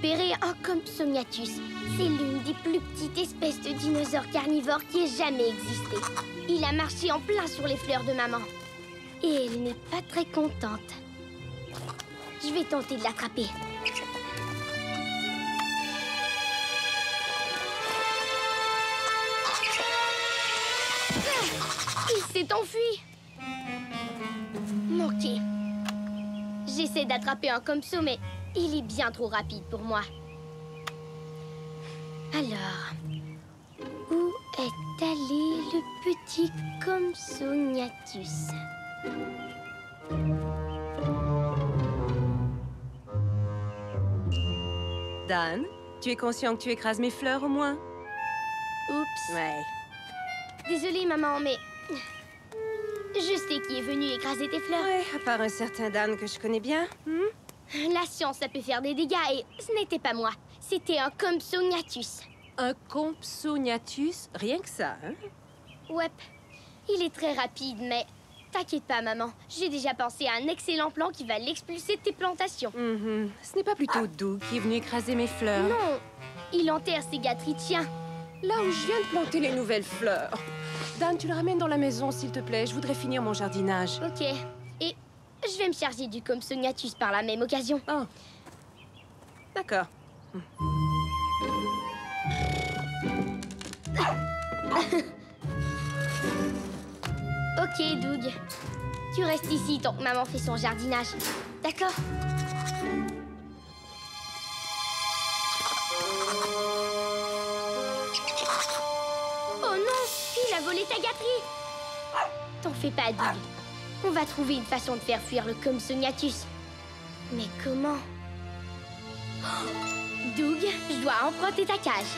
repéré un Compsognathus. C'est l'une des plus petites espèces de dinosaures carnivores qui ait jamais existé. Il a marché en plein sur les fleurs de maman. Et elle n'est pas très contente. Je vais tenter de l'attraper. Il s'est enfui. Ok. J'essaie d'attraper un Compso, mais il est bien trop rapide pour moi. Alors, où est allé le petit Compsognathus? Dan, tu es conscient que tu écrases mes fleurs au moins? Oups. Ouais. Désolée, maman, mais... je sais qui est venu écraser tes fleurs. Ouais, à part un certain Dan que je connais bien. La science, ça peut faire des dégâts et ce n'était pas moi. C'était un Compsognathus. Un Compsognathus? Rien que ça, hein? Ouais. Il est très rapide, mais... t'inquiète pas, maman. J'ai déjà pensé à un excellent plan qui va l'expulser de tes plantations. Ce n'est pas plutôt Doug qui est venu écraser mes fleurs? Non. Il enterre ses gâteries de chiens. Là où je viens de planter les nouvelles fleurs. Dan, tu le ramènes dans la maison, s'il te plaît. Je voudrais finir mon jardinage. Ok. Et je vais me charger du Compsognathus par la même occasion. Oh. D'accord. Ok, Doug. Tu restes ici tant que maman fait son jardinage. D'accord? Oh non! Il a volé ta gâterie! T'en fais pas, Doug. On va trouver une façon de faire fuir le Compsognathus. Mais comment? Oh, Doug, je dois emprunter ta cage.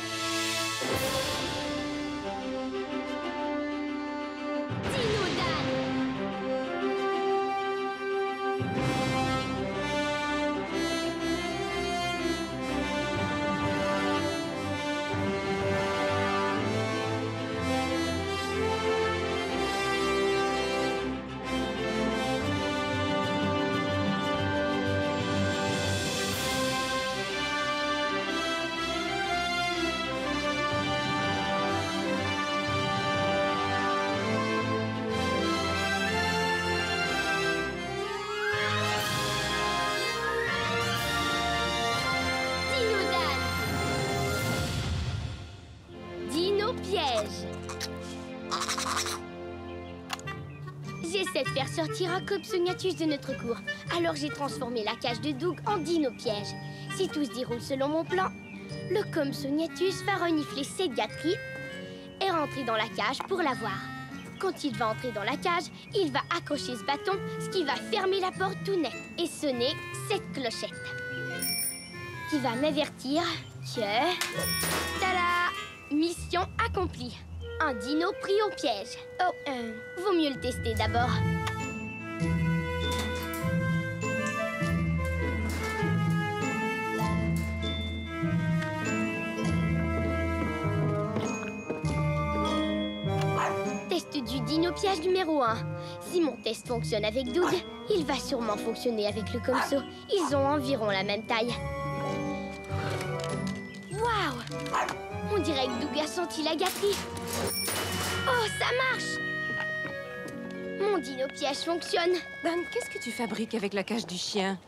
Dino Dan! Piège. J'essaie de faire sortir un Compsognathus de notre cour. Alors j'ai transformé la cage de Doug en dino piège. Si tout se déroule selon mon plan, le Compsognathus va renifler cette gâterie et rentrer dans la cage pour la voir. Quand il va entrer dans la cage, il va accrocher ce bâton, ce qui va fermer la porte tout net et sonner cette clochette qui va m'avertir que... Tada! Mission accomplie. Un dino pris au piège. Oh, vaut mieux le tester d'abord. Test du dino piège numéro 1. Si mon test fonctionne avec Doug, il va sûrement fonctionner avec le Compso. Ils ont environ la même taille. Waouh! On dirait que Doug a senti la gâterie. Oh, ça marche! Mon dino-piège fonctionne. Dan, qu'est-ce que tu fabriques avec la cage du chien?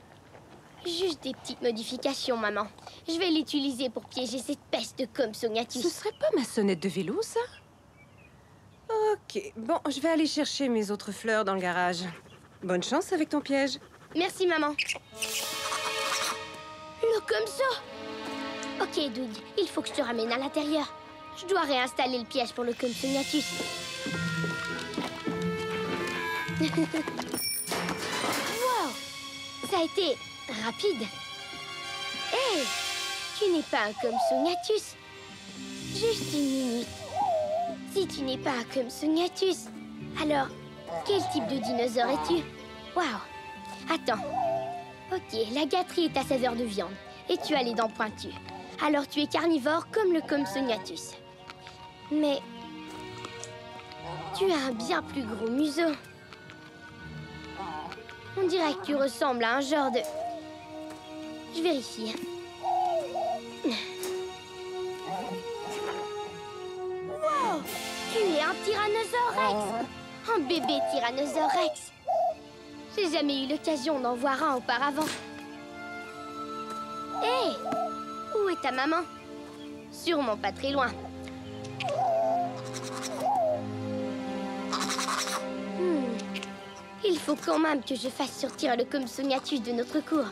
Juste des petites modifications, maman. Je vais l'utiliser pour piéger cette peste de Compsognathus. Ce serait pas ma sonnette de vélo, ça? Ok, bon, je vais aller chercher mes autres fleurs dans le garage. Bonne chance avec ton piège. Merci, maman. Le Compso! Ok, Doug, il faut que je te ramène à l'intérieur. Je dois réinstaller le piège pour le Compsognathus. Wow! Ça a été rapide. Hé! Tu n'es pas un Compsognathus. Juste une minute. Si tu n'es pas un Compsognathus, alors quel type de dinosaure es-tu? Waouh! Attends. Ok, la gâterie est à saveur de viande et tu as les dents pointues. Alors tu es carnivore comme le Compsognathus. Mais tu as un bien plus gros museau. On dirait que tu ressembles à un genre de... Je vérifie. Wow! Tu es un Tyrannosaure Rex! Un bébé Tyrannosaure Rex! J'ai jamais eu l'occasion d'en voir un auparavant. Hé! Où est ta maman? Sûrement pas très loin. Il faut quand même que je fasse sortir le Compsognathus de notre cour.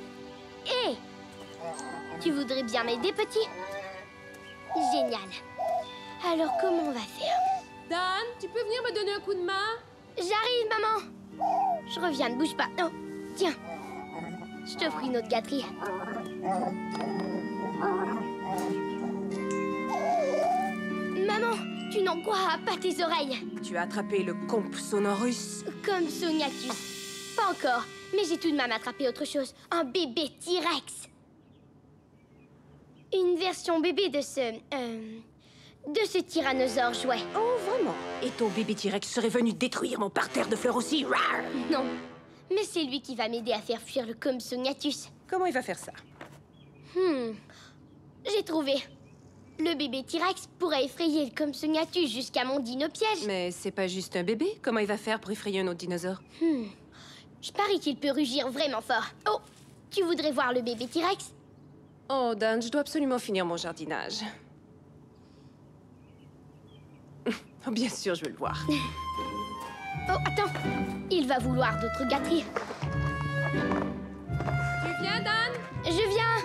Hé! Tu voudrais bien m'aider, petit? Génial. Alors, comment on va faire? Dan, tu peux venir me donner un coup de main? J'arrive, maman! Je reviens, ne bouge pas. Oh, tiens. Je t'offre une autre gâterie. Maman, tu n'en croiras pas tes oreilles. Tu as attrapé le Compsognathus. Compsognathus. Pas encore, mais j'ai tout de même attrapé autre chose. Un bébé T-Rex. Une version bébé de ce tyrannosaure jouet. Oh, vraiment? Et ton bébé T-Rex serait venu détruire mon parterre de fleurs aussi? Rar. Non, mais c'est lui qui va m'aider à faire fuir le Compsognathus. Comment il va faire ça? J'ai trouvé. Le bébé T-Rex pourrait effrayer le Compsognathus jusqu'à mon dino-piège. Mais c'est pas juste un bébé. Comment il va faire pour effrayer un autre dinosaure? Je parie qu'il peut rugir vraiment fort. Oh, tu voudrais voir le bébé T-Rex? Oh, Dan, je dois absolument finir mon jardinage. Oh, bien sûr, je veux le voir. Oh, attends. Il va vouloir d'autres gâteries. Tu viens, Dan? Je viens.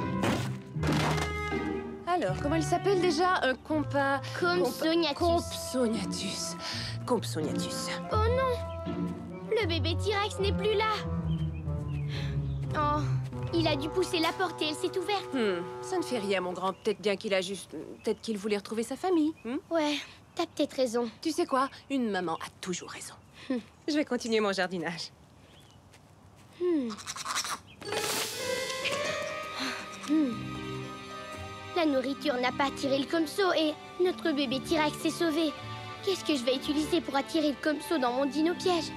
Alors, comment il s'appelle déjà? Un Compsognathus. Compsognathus. Compsognathus. Oh non! Le bébé T-Rex n'est plus là. Oh, il a dû pousser la porte et elle s'est ouverte. Ça ne fait rien, mon grand. Peut-être bien qu'il a juste... Peut-être qu'il voulait retrouver sa famille. Ouais, t'as peut-être raison. Tu sais quoi? Une maman a toujours raison. Je vais continuer mon jardinage. La nourriture n'a pas attiré le Compso et notre bébé T-Rex s'est sauvé. Qu'est-ce que je vais utiliser pour attirer le Compso dans mon dino-piège?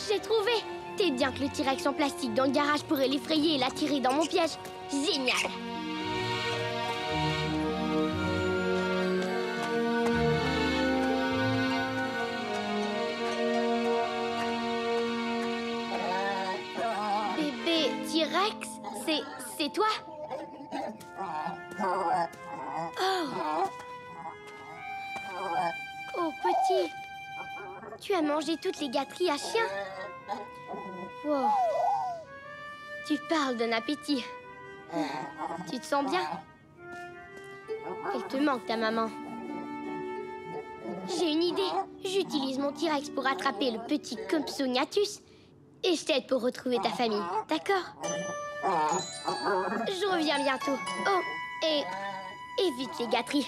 J'ai trouvé! T'es bien que le T-Rex en plastique dans le garage pourrait l'effrayer et l'attirer dans mon piège. Génial! Bébé T-Rex, c'est toi? Oh, petit, tu as mangé toutes les gâteries à chien? Wow. Tu parles d'un appétit. Tu te sens bien? Elle te manque, ta maman. J'ai une idée. J'utilise mon T-Rex pour attraper le petit Compsognathus et je t'aide pour retrouver ta famille. D'accord? Je reviens bientôt. Oh, et évite les gâteries.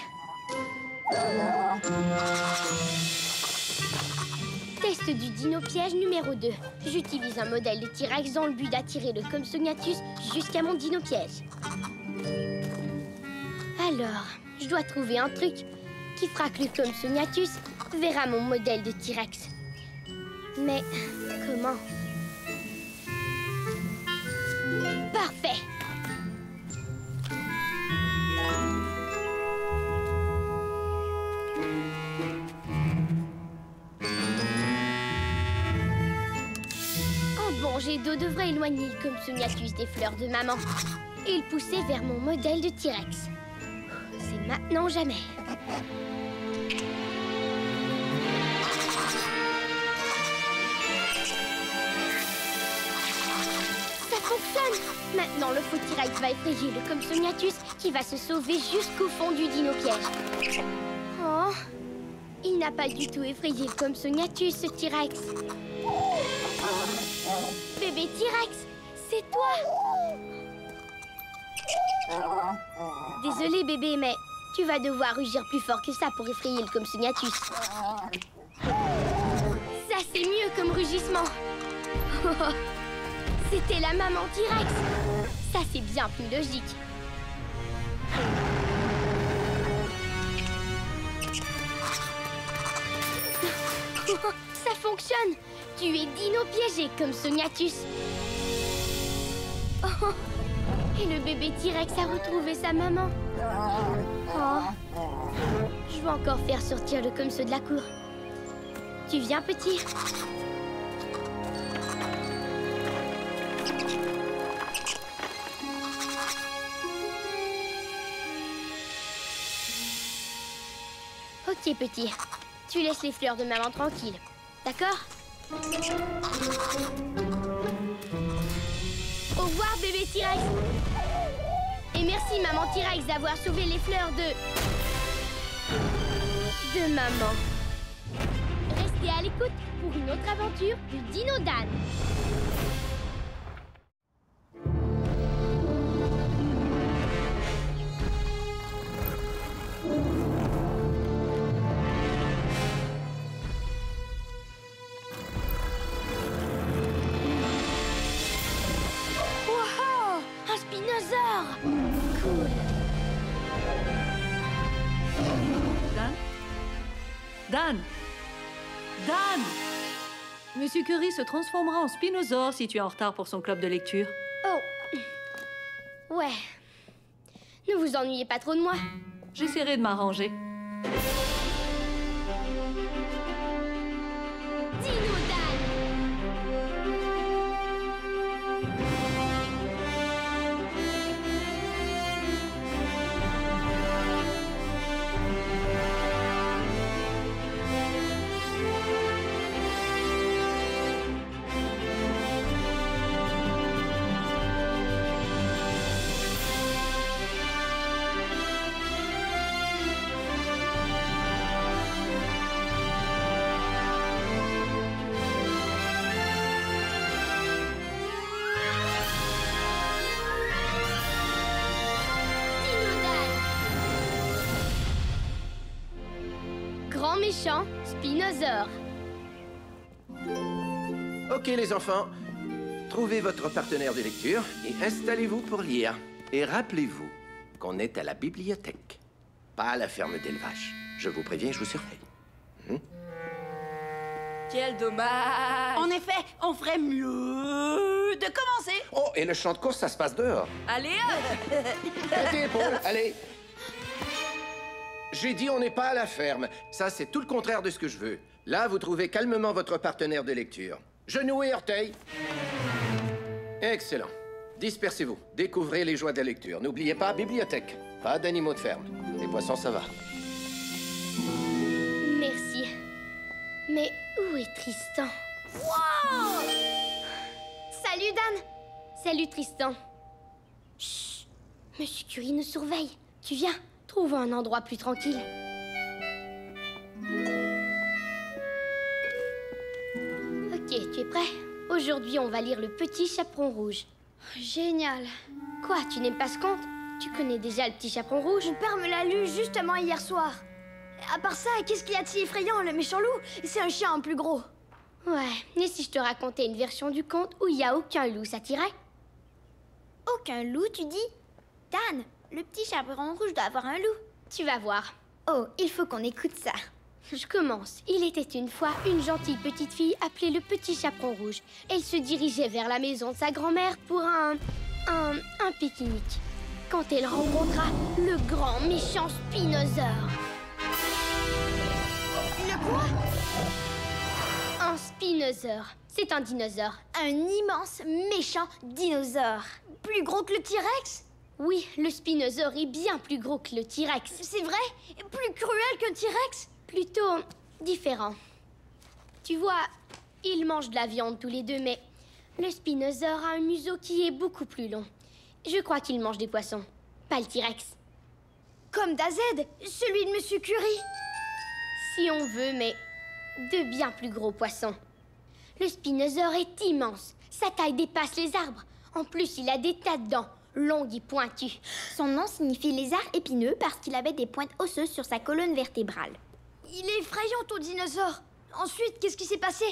Test du dino-piège numéro 2. J'utilise un modèle de T-Rex dans le but d'attirer le Compsognathus jusqu'à mon dino-piège. Alors, je dois trouver un truc qui fera que le Compsognathus verra mon modèle de T-Rex. Mais comment? Parfait! Un bon jet d'eau devrait éloigner le Compsognathus des fleurs de maman et le pousser vers mon modèle de T-Rex. C'est maintenant ou jamais. Ça fonctionne! Maintenant, le faux T-Rex va effrayer le Compsognathus qui va se sauver jusqu'au fond du dino-piège. Oh, il n'a pas du tout effrayé le Compsognathus, ce T-Rex. Bébé T-Rex, c'est toi! Désolé, bébé, mais tu vas devoir rugir plus fort que ça pour effrayer le Compsognathus. Ça, c'est mieux comme rugissement. C'était la maman T-Rex. Ça, c'est bien plus logique. Ça fonctionne. Tu es dino-piégé, Compsognathus. Et le bébé T-Rex a retrouvé sa maman. Oh. Je vais encore faire sortir le comme ceux de la cour. Tu viens, petit? Ok, petit. Tu laisses les fleurs de maman tranquilles. D'accord? Au revoir, bébé T-Rex. Et merci, maman T-Rex, d'avoir sauvé les fleurs de maman. Restez à l'écoute pour une autre aventure du Dino Dan. Cool. Dan? Dan! Monsieur Curry se transformera en Spinosaure si tu es en retard pour son club de lecture. Oh. Ouais. Ne vous ennuyez pas trop de moi. J'essaierai de m'arranger. Dino Dan! Grand méchant Spinosaure. Ok les enfants, trouvez votre partenaire de lecture et installez-vous pour lire. Et rappelez-vous qu'on est à la bibliothèque, pas à la ferme d'élevage. Je vous préviens, je vous surveille. Quel dommage! En effet, on ferait mieux de commencer. Oh, et le champ de course, ça se passe dehors. Allez, hop! Montez, Paul, allez. J'ai dit on n'est pas à la ferme. Ça, c'est tout le contraire de ce que je veux. Là, vous trouvez calmement votre partenaire de lecture. Genoux et orteils. Excellent. Dispersez-vous. Découvrez les joies de la lecture. N'oubliez pas, bibliothèque. Pas d'animaux de ferme. Les poissons, ça va. Merci. Mais où est Tristan? Wow! Salut, Dan! Salut, Tristan. Chut! Monsieur Curry nous surveille. Tu viens? Trouve un endroit plus tranquille. Ok, tu es prêt? Aujourd'hui, on va lire Le Petit Chaperon Rouge. Génial! Quoi, tu n'aimes pas ce conte? Tu connais déjà Le Petit Chaperon Rouge? Mon père me l'a lu justement hier soir. À part ça, qu'est-ce qu'il y a de si effrayant? Le méchant loup, c'est un chien en plus gros. Ouais, et si je te racontais une version du conte où il n'y a aucun loup, ça t'irait? Aucun loup, tu dis? Dan, le petit chaperon rouge doit avoir un loup. Tu vas voir. Oh, il faut qu'on écoute ça. Je commence. Il était une fois une gentille petite fille appelée le Petit Chaperon Rouge. Elle se dirigeait vers la maison de sa grand-mère pour un pique-nique. Quand elle rencontra le grand méchant Spinosaure. Le quoi? Un Spinosaure. C'est un dinosaure. Un immense méchant dinosaure. Plus gros que le T-Rex? Oui, le Spinosaure est bien plus gros que le T-Rex. C'est vrai? Plus cruel que le T-Rex? Plutôt différent. Tu vois, ils mangent de la viande tous les deux, mais le Spinosaure a un museau qui est beaucoup plus long. Je crois qu'il mange des poissons, pas le T-Rex. Comme Dazed, celui de Monsieur Curry. Si on veut, mais de bien plus gros poissons. Le Spinosaure est immense. Sa taille dépasse les arbres. En plus, il a des tas de dents, longues et pointues. Son nom signifie lézard épineux parce qu'il avait des pointes osseuses sur sa colonne vertébrale. Il est effrayant, ton dinosaure. Ensuite, qu'est-ce qui s'est passé?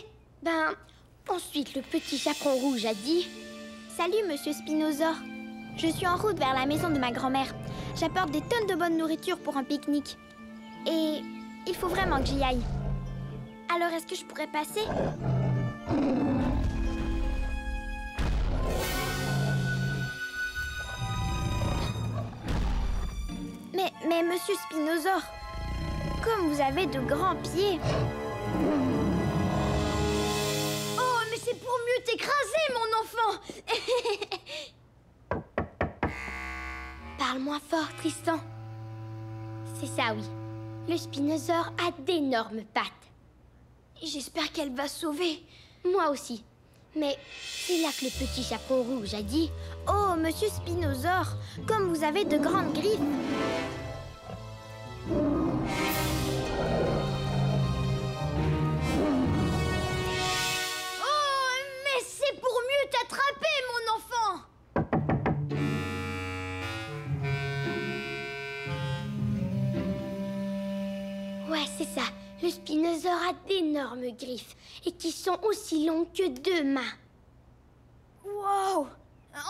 Ensuite, le Petit Chaperon Rouge a dit... Salut, Monsieur Spinosaure. Je suis en route vers la maison de ma grand-mère. J'apporte des tonnes de bonne nourriture pour un pique-nique. Et il faut vraiment que j'y aille. Alors, est-ce que je pourrais passer? Mais monsieur Spinosaure, comme vous avez de grands pieds... Oh, mais c'est pour mieux t'écraser, mon enfant. Parle-moi fort, Tristan. C'est ça, oui. Le Spinosaure a d'énormes pattes. J'espère qu'elle va sauver. Moi aussi. Mais c'est là que le petit chaperon rouge a dit... Oh, monsieur Spinosaure, comme vous avez de grandes griffes. Oh, mais c'est pour mieux t'attraper, mon enfant. Ouais, c'est ça. Le Spinosaure a d'énormes griffes et qui sont aussi longues que 2 mains. Wow!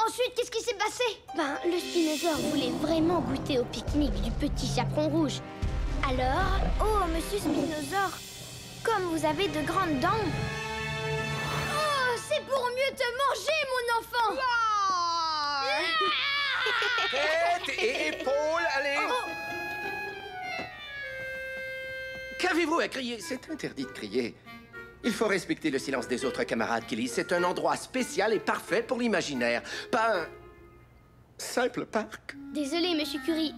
Ensuite, qu'est-ce qui s'est passé? Ben, le Spinosaure voulait vraiment goûter au pique-nique du petit chaperon rouge. Alors... Oh, monsieur Spinosaure, comme vous avez de grandes dents. Oh, c'est pour mieux te manger, mon enfant. Tête et épaules, allez! Qu'avez-vous à crier? C'est interdit de crier. Il faut respecter le silence des autres camarades, Kelly. C'est un endroit spécial et parfait pour l'imaginaire. Pas un simple parc. Désolé, monsieur Curie.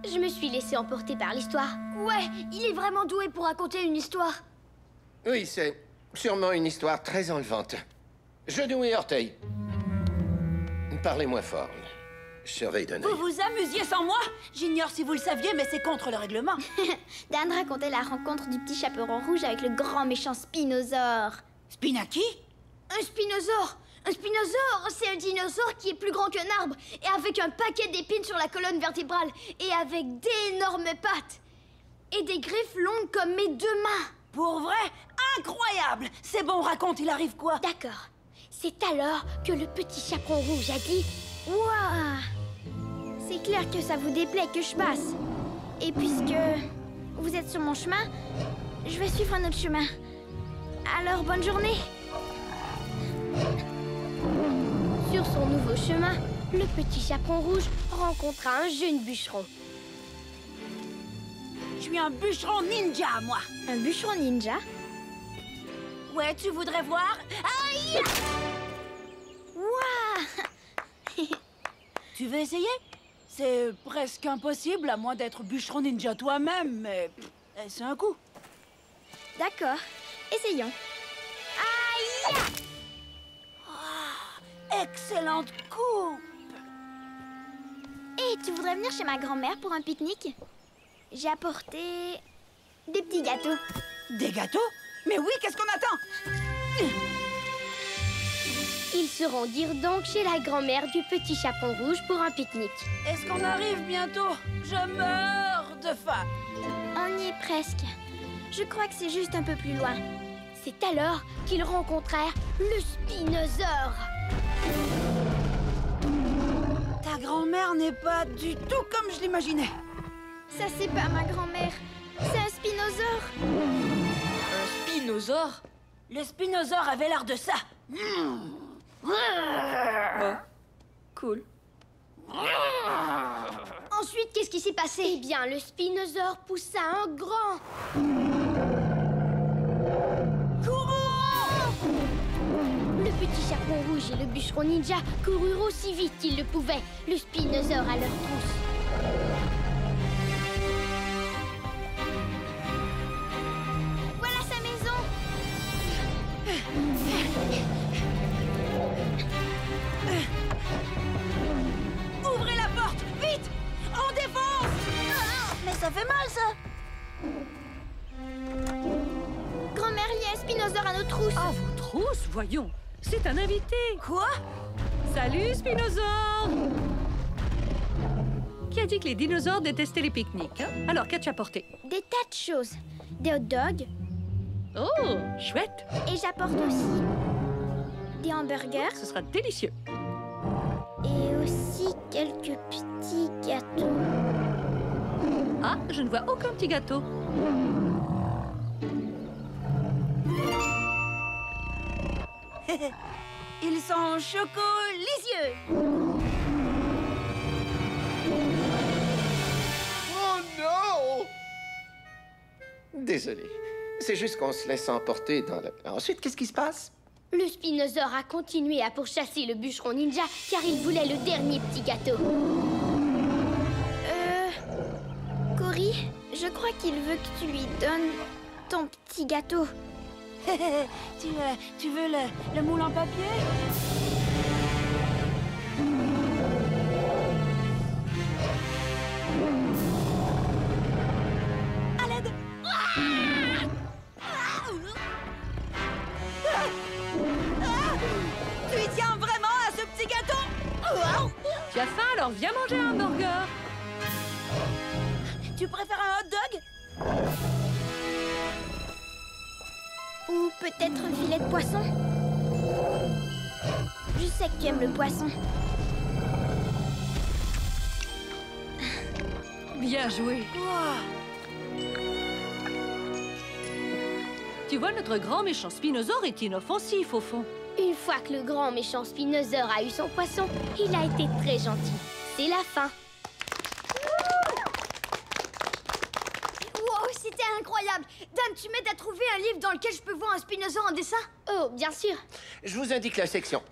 Je me suis laissé emporter par l'histoire. Ouais, il est vraiment doué pour raconter une histoire. Oui, c'est sûrement une histoire très enlevante. Genou et orteil. Parlez moins fort. Je surveille d'un œil. Vous vous amusiez sans moi? J'ignore si vous le saviez, mais c'est contre le règlement. Dan racontait la rencontre du petit chaperon rouge avec le grand méchant Spinosaure. Spinaki? Un spinosaure. Un spinosaure, c'est un dinosaure qui est plus grand qu'un arbre et avec un paquet d'épines sur la colonne vertébrale et avec d'énormes pattes et des griffes longues comme mes 2 mains. Pour vrai? Incroyable! C'est bon, raconte, il arrive quoi? D'accord. C'est alors que le petit chaperon rouge a dit... Waouh! C'est clair que ça vous déplaît que je passe. Et puisque vous êtes sur mon chemin, je vais suivre un autre chemin. Alors, bonne journée! Sur son nouveau chemin, le petit chaperon rouge rencontra un jeune bûcheron. Je suis un bûcheron ninja, moi. Un bûcheron ninja? Ouais, tu voudrais voir? Aïe! Waouh! Tu veux essayer? C'est presque impossible, à moins d'être bûcheron ninja toi-même, mais c'est un coup. D'accord, essayons. Aïe! Excellente coupe! Et tu voudrais venir chez ma grand-mère pour un pique-nique? J'ai apporté des petits gâteaux. Des gâteaux? Mais oui, qu'est-ce qu'on attend? Ils se rendirent donc chez la grand-mère du petit chaperon rouge pour un pique-nique. Est-ce qu'on arrive bientôt? Je meurs de faim! On y est presque. Je crois que c'est juste un peu plus loin. C'est alors qu'ils rencontrèrent le Spinosaure. Ta grand-mère n'est pas du tout comme je l'imaginais. Ça, c'est pas ma grand-mère. C'est un spinosaure. Un spinosaure? Le spinosaure avait l'air de ça. Oh, cool. Ensuite, qu'est-ce qui s'est passé? Eh bien, le Spinosaure poussa un grand... Courons! Le petit chaperon rouge et le bûcheron ninja coururent aussi vite qu'ils le pouvaient, le Spinosaure à leur trousse. Voilà sa maison. Ouvrez la porte, vite! On défonce! Mais ça fait mal, ça! Grand-mère, il y a un spinosaure à nos trousses. Ah, vos trousses, voyons. C'est un invité. Quoi? Salut, Spinosaure! Qui a dit que les dinosaures détestaient les pique-niques, hein? Alors, qu'as-tu apporté? Des tas de choses. Des hot dogs. Oh, chouette! Et j'apporte aussi des hamburgers. Ce sera délicieux. Et aussi quelques petits gâteaux. Ah, je ne vois aucun petit gâteau. Ils sont chocolicieux! Mon Désolé. C'est juste qu'on se laisse emporter dans le... Ensuite, qu'est-ce qui se passe? Le Spinosaure a continué à pourchasser le bûcheron ninja car il voulait le dernier petit gâteau. Cory, je crois qu'il veut que tu lui donnes ton petit gâteau. Tu veux le moule en papier? À l'aide! Tu y tiens vraiment à ce petit gâteau? Tu as faim, alors viens manger un burger. Tu préfères un hot dog? Ou peut-être un filet de poisson. Je sais que tu aimes le poisson. Bien joué. Tu vois, notre grand méchant Spinosaure est inoffensif, au fond. Une fois que le grand méchant Spinosaure a eu son poisson, il a été très gentil. C'est la fin. Wow, c'était incroyable! Dan, tu m'aides à trouver un livre dans lequel je peux voir un Spinosaure en dessin? Oh, bien sûr. Je vous indique la section.